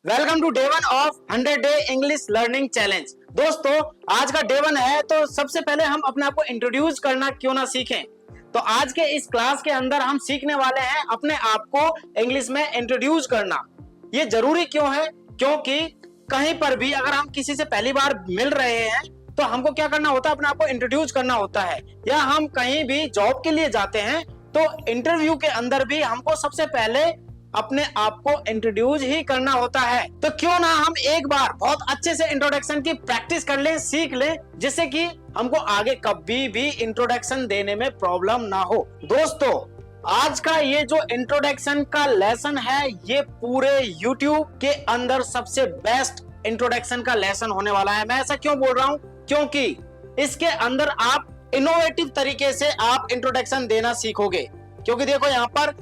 Welcome to day 1 of 100 day English learning challenge. दोस्तों, आज का डे 1 है, तो सबसे पहले हम अपने आप को इंट्रोड्यूस करना क्यों ना सीखें। तो आज के इस क्लास के अंदर हम सीखने वाले हैं अपने आप को इंग्लिश में इंट्रोड्यूस करना। ये जरूरी क्यों है? क्योंकि कहीं पर भी अगर हम किसी से पहली बार मिल रहे हैं तो हमको क्या करना होता है, अपने आप को इंट्रोड्यूस करना होता है। या हम कहीं भी जॉब के लिए जाते हैं तो इंटरव्यू के अंदर भी हमको सबसे पहले अपने आप को इंट्रोड्यूस ही करना होता है। तो क्यों ना हम एक बार बहुत अच्छे से इंट्रोडक्शन की प्रैक्टिस कर लें, सीख लें, जिससे कि हमको आगे कभी भी इंट्रोडक्शन देने में प्रॉब्लम ना हो। दोस्तों, आज का ये जो इंट्रोडक्शन का लेसन है, ये पूरे YouTube के अंदर सबसे बेस्ट इंट्रोडक्शन का लेसन होने वाला है। मैं ऐसा क्यों बोल रहा हूं? क्योंकि इसके अंदर आप इनोवेटिव तरीके से आप इंट्रोडक्शन देना सीखोगे। क्योंकि देखो, यहाँ पर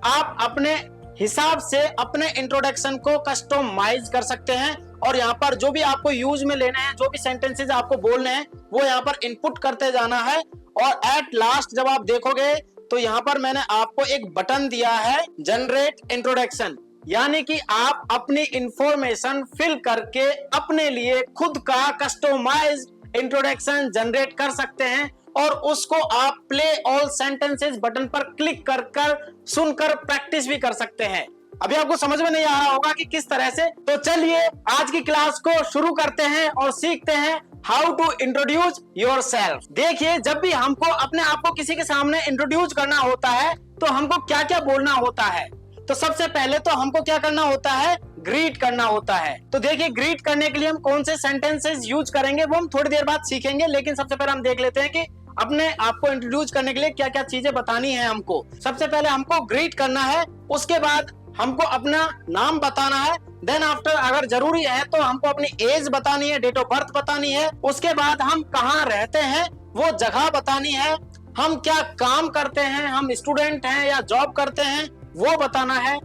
आप अपने हिसाब से अपने इंट्रोडक्शन को कस्टमाइज कर सकते हैं और यहाँ पर जो भी आपको यूज में लेने हैं, जो भी सेंटेंसेस आपको बोलने हैं, वो यहाँ पर इनपुट करते जाना है। और एट लास्ट जब आप देखोगे तो यहाँ पर मैंने आपको एक बटन दिया है, जनरेट इंट्रोडक्शन, यानी कि आप अपनी इंफॉर्मेशन फिल करके अपने लिए खुद का कस्टमाइज इंट्रोडक्शन जनरेट कर सकते हैं और उसको आप प्ले ऑल सेंटेंसेस बटन पर क्लिक कर कर सुनकर प्रैक्टिस भी कर सकते हैं। अभी आपको समझ में नहीं आ रहा होगा कि किस तरह से। तो चलिए आज की क्लास को शुरू करते हैं और सीखते हैं हाउ टू इंट्रोड्यूस योरसेल्फ। देखिए, जब भी हमको अपने आप को किसी के सामने इंट्रोड्यूस करना होता है तो हमको क्या क्या बोलना होता है। तो सबसे पहले तो हमको क्या करना होता है, ग्रीट करना होता है। तो देखिए, ग्रीट करने के लिए हम कौन से सेंटेंसेस यूज करेंगे वो हम थोड़ी देर बाद सीखेंगे, लेकिन सबसे पहले हम देख लेते हैं कि अपने आप को इंट्रोड्यूस करने के लिए क्या क्या चीजें बतानी है हमको। सबसे पहले हमको ग्रीट करना है, उसके बाद हमको अपना नाम बताना है। देन आफ्टर अगर जरूरी है तो हमको अपनी एज बतानी है, डेट ऑफ बर्थ बतानी है। उसके बाद हम कहाँ रहते हैं वो जगह बतानी है। हम क्या काम करते हैं, हम स्टूडेंट हैं या जॉब करते हैं, वो बताना है।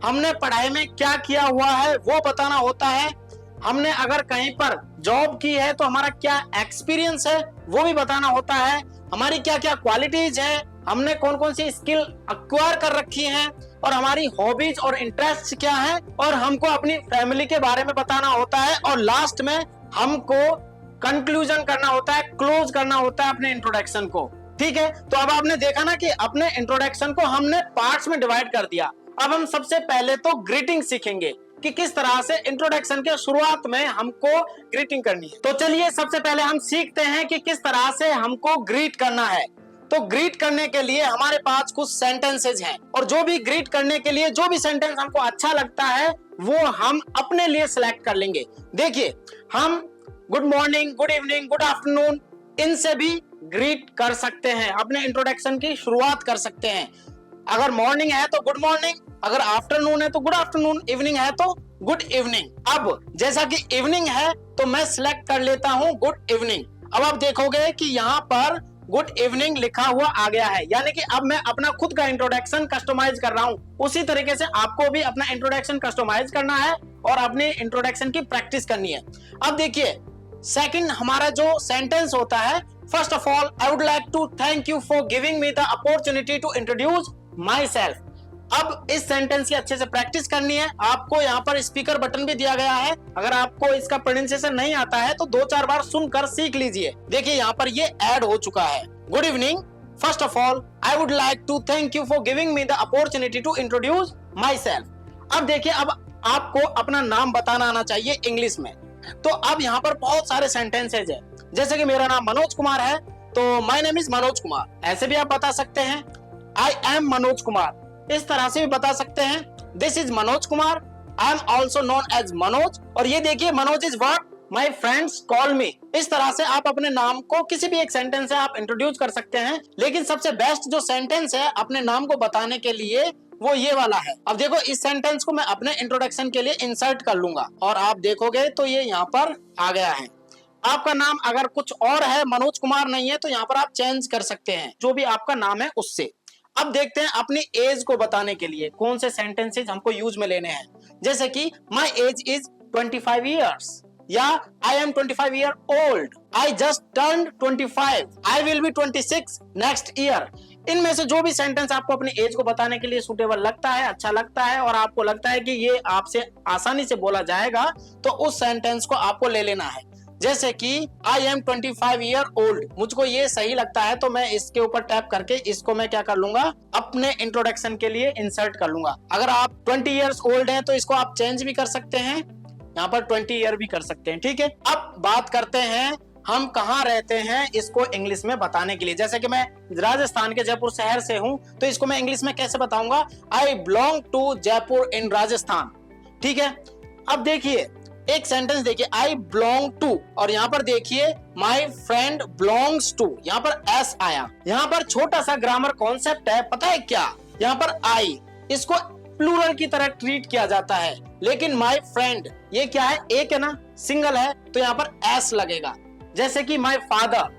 हमने पढ़ाई में क्या किया हुआ है वो बताना होता है। हमने अगर कहीं पर जॉब की है तो हमारा क्या एक्सपीरियंस है वो भी बताना होता है। हमारी क्या क्या क्वालिटीज है, हमने कौन कौन सी स्किल एक्वायर कर रखी हैं, और हमारी हॉबीज और इंटरेस्ट क्या है, और हमको अपनी फैमिली के बारे में बताना होता है। और लास्ट में हमको कंक्लूजन करना होता है, क्लोज करना होता है अपने इंट्रोडक्शन को। ठीक है, तो अब आपने देखा ना कि अपने इंट्रोडक्शन को हमने पार्ट्स में डिवाइड कर दिया। अब हम सबसे पहले तो ग्रीटिंग सीखेंगे कि किस तरह से इंट्रोडक्शन के शुरुआत में हमको ग्रीटिंग करनी है। तो चलिए सबसे पहले हम सीखते हैं कि किस तरह से हमको ग्रीट करना है। तो ग्रीट करने के लिए हमारे पास कुछ सेंटेंसेस हैं, और जो भी ग्रीट करने के लिए जो भी सेंटेंस हमको अच्छा लगता है वो हम अपने लिए सिलेक्ट कर लेंगे। देखिए, हम good morning, good evening, good afternoon, इनसे भी ग्रीट कर सकते हैं, अपने इंट्रोडक्शन की शुरुआत कर सकते हैं। अगर मॉर्निंग है तो गुड मॉर्निंग, अगर आफ्टरनून है तो गुड आफ्टरनून, इवनिंग है तो गुड इवनिंग। अब जैसा कि इवनिंग है तो मैं सिलेक्ट कर लेता हूं गुड इवनिंग। अब आप देखोगे कि यहाँ पर गुड इवनिंग लिखा हुआ आ गया है, यानी कि अब मैं अपना खुद का इंट्रोडक्शन कस्टमाइज कर रहा हूं। उसी तरीके से आपको भी अपना इंट्रोडक्शन कस्टमाइज करना है और अपने इंट्रोडक्शन की प्रैक्टिस करनी है। अब देखिए, सेकंड हमारा जो सेंटेंस होता है, first of all I would like to thank you for giving me the opportunity to introduce myself. अब इस सेंटेंस की अच्छे से प्रैक्टिस करनी है। आपको यहाँ पर स्पीकर बटन भी दिया गया है, अगर आपको इसका प्रोनाउंसिएशन नहीं आता है तो 2-4 बार सुनकर सीख लीजिए। देखिए, यहाँ पर ये ऐड हो चुका है। Good evening, first of all I would like to thank you for giving me the opportunity to introduce myself. अब देखिए, अब आपको अपना नाम बताना आना चाहिए इंग्लिश में। तो अब यहाँ पर बहुत सारे सेंटेंसेज है, जैसे कि मेरा नाम मनोज कुमार है तो my name is Manoj Kumar, ऐसे भी आप बता सकते हैं। आई एम मनोज कुमार, इस तरह से भी बता सकते हैं। This is Manoj Kumar, I am also known as Manoj. और ये देखिए, Manoj is what my friends call me. इस तरह से आप अपने नाम को किसी भी एक सेंटेंस से आप इंट्रोड्यूस कर सकते हैं। लेकिन सबसे बेस्ट जो सेंटेंस है अपने नाम को बताने के लिए वो ये वाला है। अब देखो, इस सेंटेंस को मैं अपने इंट्रोडक्शन के लिए इंसर्ट कर लूंगा और आप देखोगे तो ये यहाँ पर आ गया है। आपका नाम अगर कुछ और है, मनोज कुमार नहीं है, तो यहाँ पर आप चेंज कर सकते हैं जो भी आपका नाम है उससे। अब देखते हैं अपनी एज को बताने के लिए कौन से सेंटेंसेस हमको यूज में लेने हैं। जैसे कि माई एज इज 25 ईयर्स, या I M 25 year old, I just turned 25, I will be 26 next year. इनमें से जो भी सेंटेंस आपको अपनी एज को बताने के लिए सूटेबल लगता है, अच्छा लगता है और आपको लगता है कि ये आपसे आसानी से बोला जाएगा, तो उस सेंटेंस को आपको ले लेना है। जैसे कि आई एम 25 ईयर ओल्ड, मुझको ये सही लगता है तो मैं इसके ऊपर टैप करके इसको मैं क्या कर लूंगा, अपने इंट्रोडक्शन के लिए इंसर्ट कर लूंगा। अगर आप 20 ईयर्स ओल्ड हैं तो इसको आप चेंज भी कर सकते हैं, यहाँ पर 20 ईयर भी कर सकते हैं, ठीक है। अब बात करते हैं हम कहाँ रहते हैं इसको इंग्लिश में बताने के लिए। जैसे कि मैं राजस्थान के जयपुर शहर से हूं, तो इसको मैं इंग्लिश में कैसे बताऊंगा, आई बिलोंग टू जयपुर इन राजस्थान, ठीक है। अब देखिए एक सेंटेंस देखिए, आई बिलोंग टू, और यहाँ पर देखिए माई फ्रेंड बिलोंग्स टू, यहाँ पर एस आया। यहाँ पर छोटा सा ग्रामर कॉन्सेप्ट है, पता है क्या, यहाँ पर आई इसको प्लूरल की तरह ट्रीट किया जाता है, लेकिन माई फ्रेंड ये क्या है, एक है ना, सिंगल है, तो यहाँ पर एस लगेगा। जैसे कि माई फादर,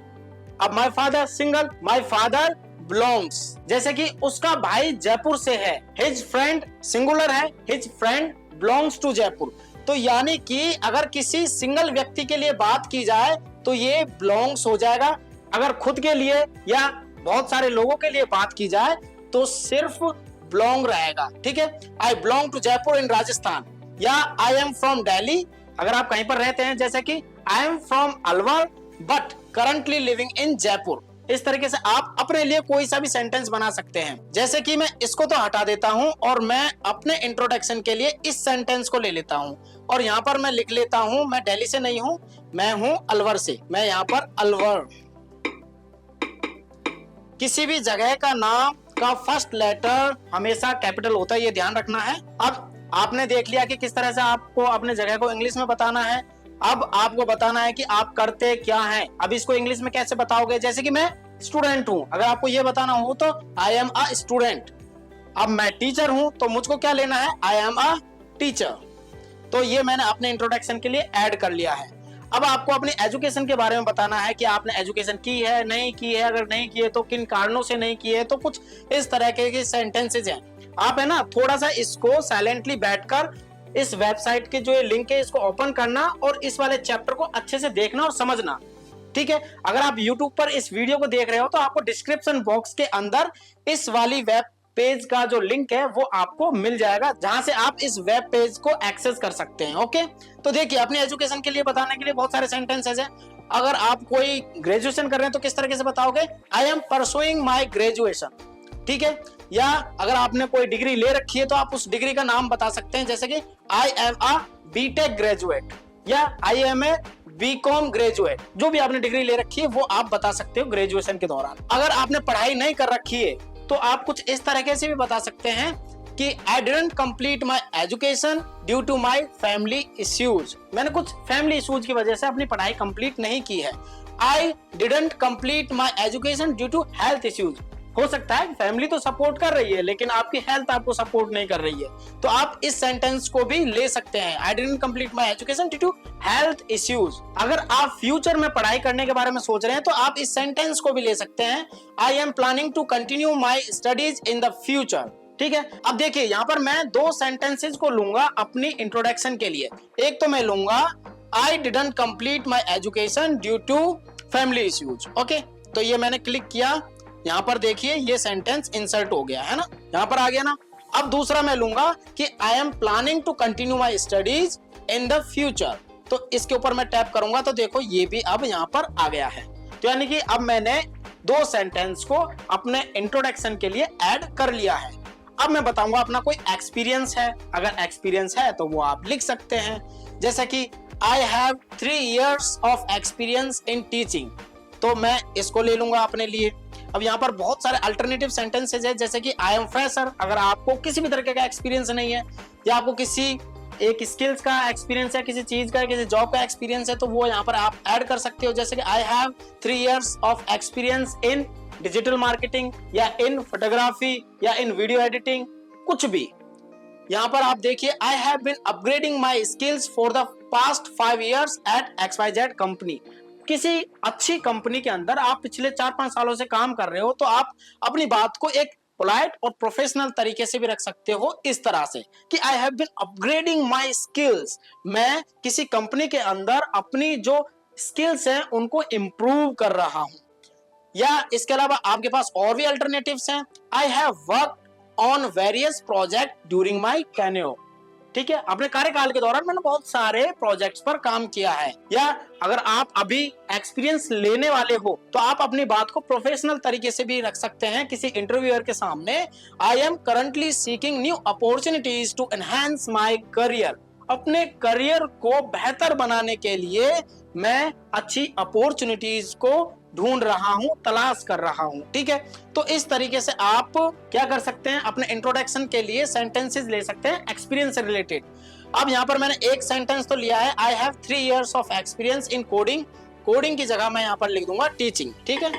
अब my father single, my father belongs, जैसे कि उसका भाई जयपुर से है, हिज फ्रेंड सिंगुलर है, his friend belongs to Jaipur. तो यानी कि अगर किसी सिंगल व्यक्ति के लिए बात की जाए तो ये बिलोंग्स हो जाएगा, अगर खुद के लिए या बहुत सारे लोगों के लिए बात की जाए तो सिर्फ बिलोंग रहेगा, ठीक है। आई बिलोंग टू जयपुर इन राजस्थान, या आई एम फ्रॉम दिल्ली, अगर आप कहीं पर रहते हैं, जैसे कि I am from Alwar but currently living in Jaipur. इस तरीके से आप अपने लिए कोई सा भी सेंटेंस बना सकते हैं। जैसे कि मैं इसको तो हटा देता हूं और मैं अपने इंट्रोडक्शन के लिए इस सेंटेंस को ले लेता हूं, और यहाँ पर मैं लिख लेता हूं, मैं दिल्ली से नहीं हूं, मैं हूं अलवर से, मैं यहाँ पर अलवर। किसी भी जगह का नाम का फर्स्ट लेटर हमेशा कैपिटल होता है, ये ध्यान रखना है। अब आपने देख लिया कि किस तरह से आपको अपने जगह को इंग्लिश में बताना है। अब आपको बताना है कि आप करते क्या हैं। अब इसको इंग्लिश में कैसे बताओगे, जैसे कि मैं स्टूडेंट हूं, अगर आपको ये बताना हो तो आई एम अ स्टूडेंट। अब मैं टीचर हूं तो मुझको क्या लेना है, आई एम अ टीचर। तो ये मैंने अपने इंट्रोडक्शन के लिए ऐड कर लिया है। अब आपको अपनी एजुकेशन के बारे में बताना है कि आपने एजुकेशन की है, नहीं की है, अगर नहीं की है तो किन कारणों से नहीं की है। तो कुछ इस तरह के सेंटेंसेज हैं। आप है ना थोड़ा सा इसको साइलेंटली बैठकर इस वेबसाइट के जो ये लिंक है इसको ओपन करना और इस वाले चैप्टर को अच्छे से देखना और समझना, ठीक है। अगर आप YouTube पर इस वीडियो को देख रहे हो तो आपको डिस्क्रिप्शन बॉक्स के अंदर इस वाली वेब पेज का जो लिंक है वो आपको मिल जाएगा, जहां से आप इस वेब पेज को एक्सेस कर सकते हैं। ओके, तो देखिए अपनी एजुकेशन के लिए बताने के लिए बहुत सारे सेंटेंसेस हैं। अगर आप कोई ग्रेजुएशन कर रहे हैं तो किस तरीके से बताओगे, I am pursuing my graduation, ठीक है। या अगर आपने कोई डिग्री ले रखी है तो आप उस डिग्री का नाम बता सकते हैं, जैसे कि I am a BTech graduate या I am a BCom graduate. जो भी आपने डिग्री ले रखी है वो आप बता सकते हो ग्रेजुएशन के दौरान। अगर आपने पढ़ाई नहीं कर रखी है तो आप कुछ इस तरीके से भी बता सकते हैं कि I didn't complete my education due to my family issues, मैंने कुछ फैमिली इश्यूज की वजह से अपनी पढ़ाई कंप्लीट नहीं की है। I didn't complete my education due to health issues, हो सकता है फैमिली तो सपोर्ट कर रही है लेकिन आपकी हेल्थ आपको सपोर्ट नहीं कर रही है, तो आप इस सेंटेंस को भी ले सकते हैं, I didn't complete my education due to health issues. अगर आप फ्यूचर में पढ़ाई करने के बारे में सोच रहे हैं तो आप इस सेंटेंस को भी ले सकते हैं, I am planning to continue my studies in the future, ठीक है। अब देखिए यहाँ पर मैं दो सेंटेंसेस को लूंगा अपनी इंट्रोडक्शन के लिए। एक तो मैं लूंगा I didn't complete my education due to family issues, okay. तो ये मैंने क्लिक किया, यहाँ पर देखिए ये सेंटेंस इंसर्ट हो गया है ना, यहाँ पर आ गया ना। अब दूसरा मैं लूंगा कि I am planning to continue my studies in the future, तो इसके ऊपर मैं टैप करूंगा तो देखो ये भी अब यहाँ पर आ गया है। तो यानी कि अब मैंने दो सेंटेंस को अपने इंट्रोडक्शन के लिए ऐड कर लिया है। अब मैं बताऊंगा अपना कोई एक्सपीरियंस है, अगर एक्सपीरियंस है तो वो आप लिख सकते हैं, जैसे कि I have 3 years of experience in teaching, तो मैं इसको ले लूंगा अपने लिए। अब यहाँ पर बहुत सारे अल्टरनेटिव सेंटेंसेस है, जैसे कि आई एम फ्रेशर, अगर आपको किसी भी तरीके का एक्सपीरियंस नहीं है या आपको किसी एक स्किल्स का एक्सपीरियंस है, किसी चीज का, किसी जॉब का एक्सपीरियंस है, तो वो यहाँ पर आप ऐड कर सकते हो, जैसे कि I have 3 years of experience in digital marketing या इन फोटोग्राफी या इन वीडियो एडिटिंग, कुछ भी। यहाँ पर आप देखिए I have been upgrading my skills for the past 5 years at XYZ company. किसी अच्छी कंपनी के अंदर आप पिछले 4-5 सालों से काम कर रहे हो तो आप अपनी बात को एक पोलाइट और प्रोफेशनल तरीके से भी रख सकते हो, इस तरह से कि I have been upgrading my skills, मैं किसी कंपनी के अंदर अपनी जो स्किल्स हैं उनको इम्प्रूव कर रहा हूं। या इसके अलावा आपके पास और भी अल्टरनेटिव्स हैं। I have work on various project during my tenure. ठीक है, अपने कार्यकाल के दौरान मैंने बहुत सारे प्रोजेक्ट्स पर काम किया है। या अगर आप अभी एक्सपीरियंस लेने वाले हो तो आप अपनी बात को प्रोफेशनल तरीके से भी रख सकते हैं किसी इंटरव्यूअर के सामने। I am currently seeking new opportunities to enhance my career. अपने करियर को बेहतर बनाने के लिए मैं अच्छी अपॉर्चुनिटीज को ढूंढ रहा हूं, तलाश कर रहा हूं। ठीक है, तो इस तरीके से आप क्या कर सकते हैं, अपने इंट्रोडक्शन के लिए सेंटेंसेस ले सकते हैं एक्सपीरियंस से रिलेटेड। अब यहाँ पर मैंने एक सेंटेंस तो लिया है, I have 3 years of experience in coding. Coding की जगह मैं यहाँ पर लिख दूंगा टीचिंग। ठीक है,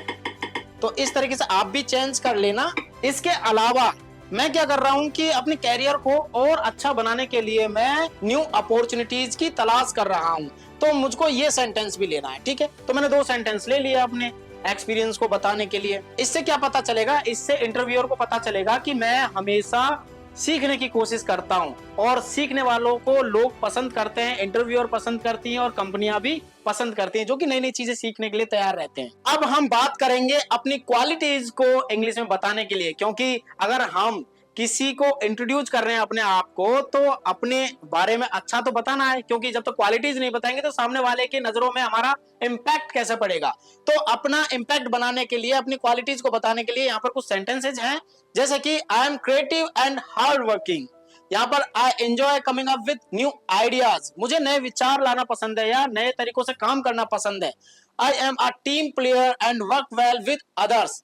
तो इस तरीके से आप भी चेंज कर लेना। इसके अलावा मैं क्या कर रहा हूं कि अपने कैरियर को और अच्छा बनाने के लिए मैं न्यू अपॉर्चुनिटीज की तलाश कर रहा हूं, तो मुझको ये सेंटेंस भी लेना है। ठीक है, तो मैंने 2 सेंटेंस ले लिया अपने एक्सपीरियंस को बताने के लिए। इससे क्या पता चलेगा, इससे इंटरव्यूअर को पता चलेगा कि मैं हमेशा सीखने की कोशिश करता हूं और सीखने वालों को लोग पसंद करते हैं, इंटरव्यूअर पसंद करती हैं और कंपनियां भी पसंद करती हैं जो कि नई नई चीजें सीखने के लिए तैयार रहते हैं। अब हम बात करेंगे अपनी क्वालिटीज को इंग्लिश में बताने के लिए, क्योंकि अगर हम किसी को इंट्रोड्यूस कर रहे हैं अपने आप को तो अपने बारे में अच्छा तो बताना है, क्योंकि जब तक क्वालिटीज नहीं बताएंगे तो सामने वाले की नजरों में हमारा इम्पैक्ट कैसे पड़ेगा। तो अपना इम्पैक्ट बनाने के लिए, अपनी क्वालिटीज को बताने के लिए यहाँ पर कुछ सेंटेंसेज हैं, जैसे कि I M creative and hard working. यहाँ पर I enjoy coming up with new ideas. मुझे नए विचार लाना पसंद है या नए तरीकों से काम करना पसंद है। I am a team player and work well with others.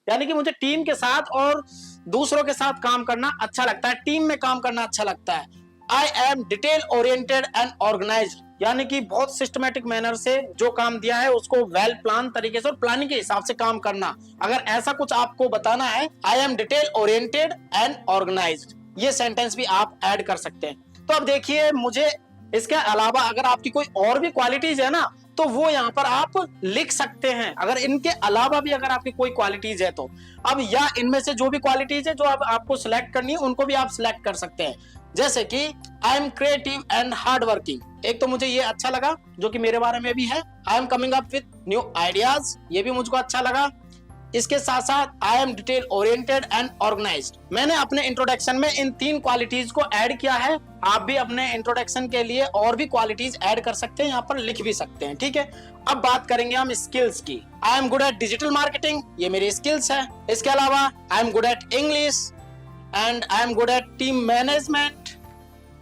यानी कि मुझे टीम के साथ और दूसरों के साथ काम करना अच्छा लगता है, टीम में काम करना अच्छा लगता है। I am detail oriented and organised. यानी कि बहुत सिस्टमैटिक मैनर से जो काम दिया है उसको वेल प्लान तरीके से और प्लानिंग के हिसाब से काम करना। अगर ऐसा कुछ आपको बताना है, I am detail oriented and organised, ये सेंटेंस भी आप ऐड कर सकते हैं। तो अब देखिए, मुझे इसके अलावा अगर आपकी कोई और भी क्वालिटीज है ना, तो वो यहाँ पर आप लिख सकते हैं। अगर इनके अलावा भी अगर आपकी कोई क्वालिटीज है तो अब, या इनमें से जो भी क्वालिटीज है जो अब आपको सिलेक्ट करनी है उनको भी आप सिलेक्ट कर सकते हैं। जैसे कि I M creative and hard working, एक तो मुझे ये अच्छा लगा जो कि मेरे बारे में भी है। I am coming up with new ideas, ये भी मुझको अच्छा लगा। इसके साथ साथ I am detail oriented and organised. मैंने अपने इंट्रोडक्शन में इन 3 क्वालिटीज को ऐड किया है। आप भी अपने इंट्रोडक्शन के लिए और भी क्वालिटीज ऐड कर सकते हैं, यहाँ पर लिख भी सकते हैं। ठीक है, अब बात करेंगे हम स्किल्स की। I am good at digital marketing, ये मेरी स्किल्स है। इसके अलावा I am good at English and I am good at team management.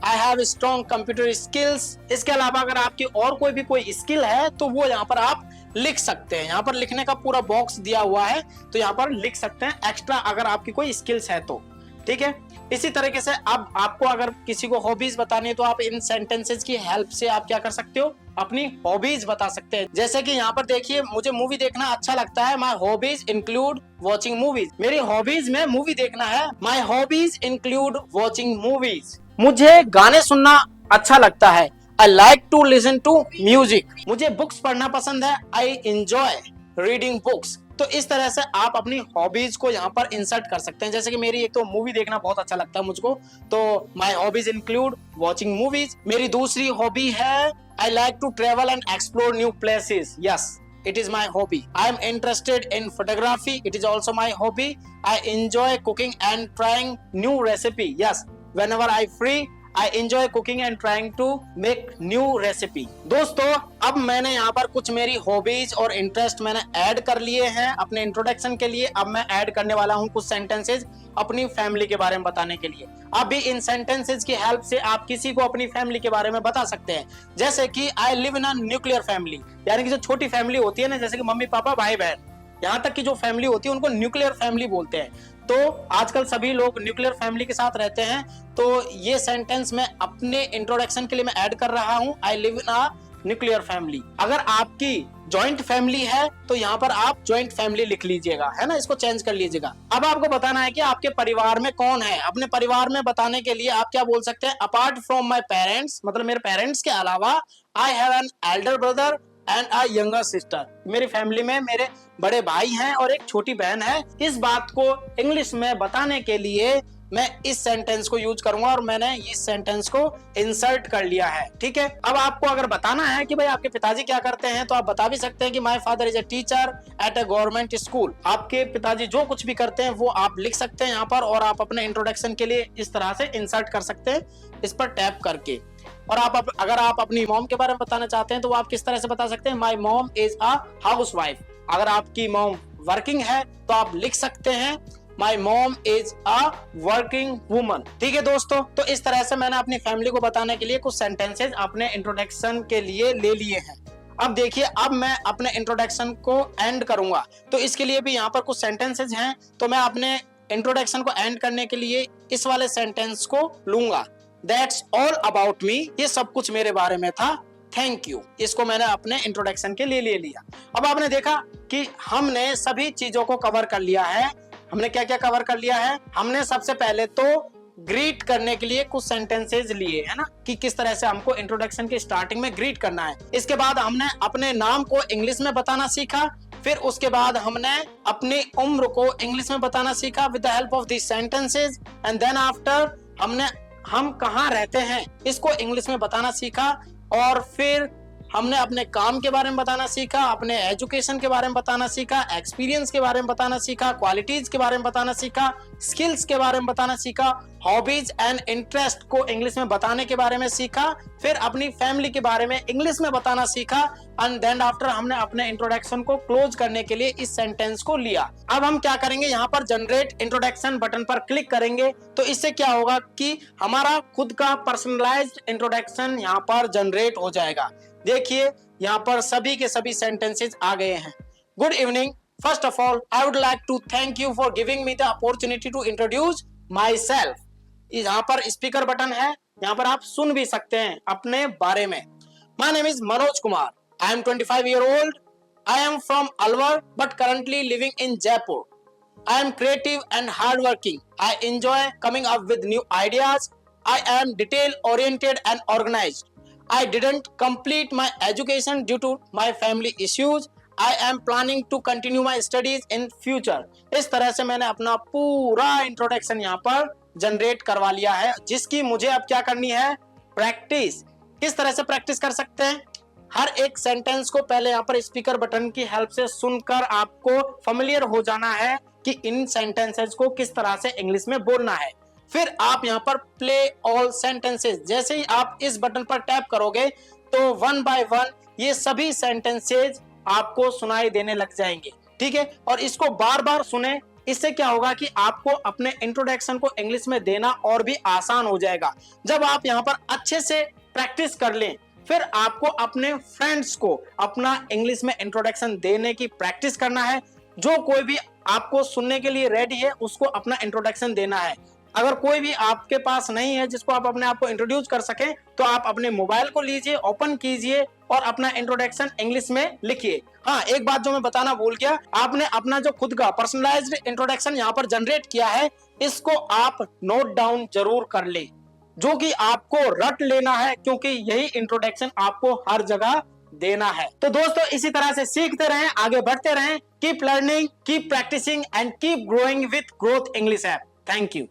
I have strong computer skills. इसके अलावा अगर आपकी और कोई स्किल है तो वो यहाँ पर आप लिख सकते हैं। यहाँ पर लिखने का पूरा बॉक्स दिया हुआ है, तो यहाँ पर लिख सकते हैं एक्स्ट्रा अगर आपकी कोई स्किल्स है तो। ठीक है, इसी तरीके से अब आपको अगर किसी को हॉबीज बतानी है तो आप इन सेंटेंसेस की हेल्प से आप क्या कर सकते हो, अपनी हॉबीज बता सकते हैं। जैसे कि यहाँ पर देखिए, मुझे मूवी देखना अच्छा लगता है। My hobbies include watching movies. मेरी हॉबीज में मूवी देखना है। My hobbies include watching movies. मुझे गाने सुनना अच्छा लगता है। I like to listen to music। मुझे बुक्स पढ़ना पसंद है। I enjoy reading books। तो इस तरह से आप अपनी हॉबीज को यहाँ पर इंसर्ट कर सकते हैं। जैसे कि मेरी एक तो मूवी देखना बहुत अच्छा लगता है मुझको, तो my hobbies include watching movies. मेरी दूसरी हॉबी है I like to travel and explore new places। Yes, it is my hobby। I am interested in photography। It is also my hobby। I enjoy cooking and trying new recipe। Yes, whenever I free I enjoy cooking and trying to make new recipe। दोस्तों, अब मैंने यहाँ पर कुछ मेरी hobbies और interest मैंने add कर लिए हैं अपने इंट्रोडक्शन के लिए। अब मैं ऐड करने वाला हूँ कुछ सेंटेंसेज अपनी फैमिली के बारे में बताने के लिए। अब भी इन सेंटेंसेज की हेल्प से आप किसी को अपनी फैमिली के बारे में बता सकते हैं। जैसे कि I live in a nuclear family, यानी कि जो छोटी फैमिली होती है ना, जैसे कि मम्मी पापा भाई बहन, यहाँ तक की जो फैमिली होती है उनको न्यूक्लियर फैमिली बोलते हैं। तो आजकल सभी लोग न्यूक्लियर फैमिली के साथ रहते हैं। तो ये सेंटेंस मैं अपने इंट्रोडक्शन के लिए मैं ऐड कर रहा हूँ, I live in a nuclear family. अगर आपकी जॉइंट फैमिली है तो यहाँ पर आप जॉइंट फैमिली लिख लीजिएगा, है ना, इसको चेंज कर लीजिएगा। अब आपको बताना है कि आपके परिवार में कौन है। अपने परिवार में बताने के लिए आप क्या बोल सकते हैं, अपार्ट फ्रॉम माई पेरेंट्स, मतलब मेरे पेरेंट्स के अलावा I have an elder brother and a younger sister. मेरी फैमिली में मेरे बड़े भाई हैं और एक छोटी बहन है। इस बात को इंग्लिश में बताने के लिए मैं इस सेंटेंस को यूज करूंगा और मैंने इस सेंटेंस को इंसर्ट कर लिया है। ठीक है, अब आपको अगर बताना है कि भाई आपके पिताजी क्या करते हैं तो आप बता भी सकते हैं कि my father is a teacher at a government school. आपके पिताजी जो कुछ भी करते हैं वो आप लिख सकते हैं यहाँ पर, और आप अपने इंट्रोडक्शन के लिए इस तरह से इंसर्ट कर सकते हैं इस पर टैप करके। और अगर आप अपनी मॉम के बारे में बताना चाहते हैं तो आप किस तरह से बता सकते हैं, my mom is a housewife. अगर आपकी मॉम वर्किंग है तो आप लिख सकते हैं my mom is a working woman. ठीक है दोस्तों, तो इस तरह से मैंने अपनी फैमिली को बताने के लिए कुछ सेंटेंसेस अपने इंट्रोडक्शन के लिए ले लिए हैं। अब देखिए, अब मैं अपने इंट्रोडक्शन को एंड करूंगा तो इसके लिए भी यहाँ पर कुछ सेंटेंसेस हैं, तो मैं अपने इंट्रोडक्शन को एंड करने के लिए इस वाले सेंटेंस को लूंगा। दैट्स ऑल अबाउट मी, ये सब कुछ मेरे बारे में था, थैंक यू। इसको मैंने अपने इंट्रोडक्शन के लिए ले लिया। अब आपने देखा कि हमने सभी चीजों को कवर कर लिया है। हमने क्या क्या कवर कर लिया है, हमने सबसे पहले तो ग्रीट करने के लिए कुछ सेंटेंसेस लिए है ना, कि किस तरह से हमको इंट्रोडक्शन की स्टार्टिंग में ग्रीट करना है। इसके बाद हमने अपने नाम को इंग्लिश में बताना सीखा। फिर उसके बाद हमने अपनी उम्र को इंग्लिश में बताना सीखा with the help of this sentences. And then after हमने हम कहाँ रहते हैं इसको इंग्लिश में बताना सीखा। और फिर हमने अपने काम के बारे में बताना सीखा, अपने एजुकेशन के बारे में बताना सीखा, एक्सपीरियंस के बारे में बताना सीखा, क्वालिटीज के बारे में बताना सीखा, स्किल्स के बारे में बताना सीखा, हॉबीज एंड इंटरेस्ट को इंग्लिश में बताने के बारे में सीखा। फिर अपनी फैमिली के बारे में इंग्लिश में बताना सीखा। एंड देन आफ्टर हमने अपने इंट्रोडक्शन को क्लोज करने के लिए इस सेंटेंस को लिया। अब हम क्या करेंगे, यहाँ पर जनरेट इंट्रोडक्शन बटन पर क्लिक करेंगे तो इससे क्या होगा कि हमारा खुद का पर्सनलाइज्ड इंट्रोडक्शन यहाँ पर जनरेट हो जाएगा। देखिए, यहाँ पर सभी के सभी सेंटेंसेस आ गए हैं। Good evening, first of all I would like to thank you for giving me the opportunity to introduce myself. यहाँ पर स्पीकर बटन है, यहाँ पर आप सुन भी सकते हैं अपने बारे में। My name is Manoj Kumar, I M 25 years old, I am from Alwar but currently living in Jaipur. I am creative and hardworking. I enjoy coming up with new ideas. I am detail-oriented and organized. I didn't complete my education due to my family issues. I am planning to continue my studies in future. इस तरह से मैंने अपना पूरा introduction यहाँ पर generate करवा लिया है, जिसकी मुझे अब क्या करनी है, प्रैक्टिस। किस तरह से प्रैक्टिस कर सकते हैं, हर एक सेंटेंस को पहले यहाँ पर स्पीकर बटन की हेल्प से सुनकर आपको फेमिलियर हो जाना है कि इन सेंटेंसेस को किस तरह से इंग्लिश में बोलना है। फिर आप यहाँ पर प्ले ऑल सेंटेंसेस, जैसे ही आप इस बटन पर टैप करोगे तो वन बाय वन ये सभी सेंटेंसेस आपको सुनाई देने लग जाएंगे। ठीक है, और इसको बार बार सुने, इससे क्या होगा कि आपको अपने इंट्रोडक्शन को इंग्लिश में देना और भी आसान हो जाएगा। जब आप यहाँ पर अच्छे से प्रैक्टिस कर लें, फिर आपको अपने फ्रेंड्स को अपना इंग्लिश में इंट्रोडक्शन देने की प्रैक्टिस करना है। जो कोई भी आपको सुनने के लिए रेडी है उसको अपना इंट्रोडक्शन देना है। अगर कोई भी आपके पास नहीं है जिसको आप अपने आप को इंट्रोड्यूस कर सकें तो आप अपने मोबाइल को लीजिए, ओपन कीजिए और अपना इंट्रोडक्शन इंग्लिश में लिखिए। हाँ, एक बात जो मैं बताना भूल गया, आपने अपना जो खुद का पर्सनलाइज्ड इंट्रोडक्शन यहाँ पर जनरेट किया है इसको आप नोट डाउन जरूर कर ले, जो कि आपको रट लेना है, क्योंकि यही इंट्रोडक्शन आपको हर जगह देना है। तो दोस्तों, इसी तरह से सीखते रहें, आगे बढ़ते रहें। Keep learning, keep practising and keep growing with growth English app. Thank you.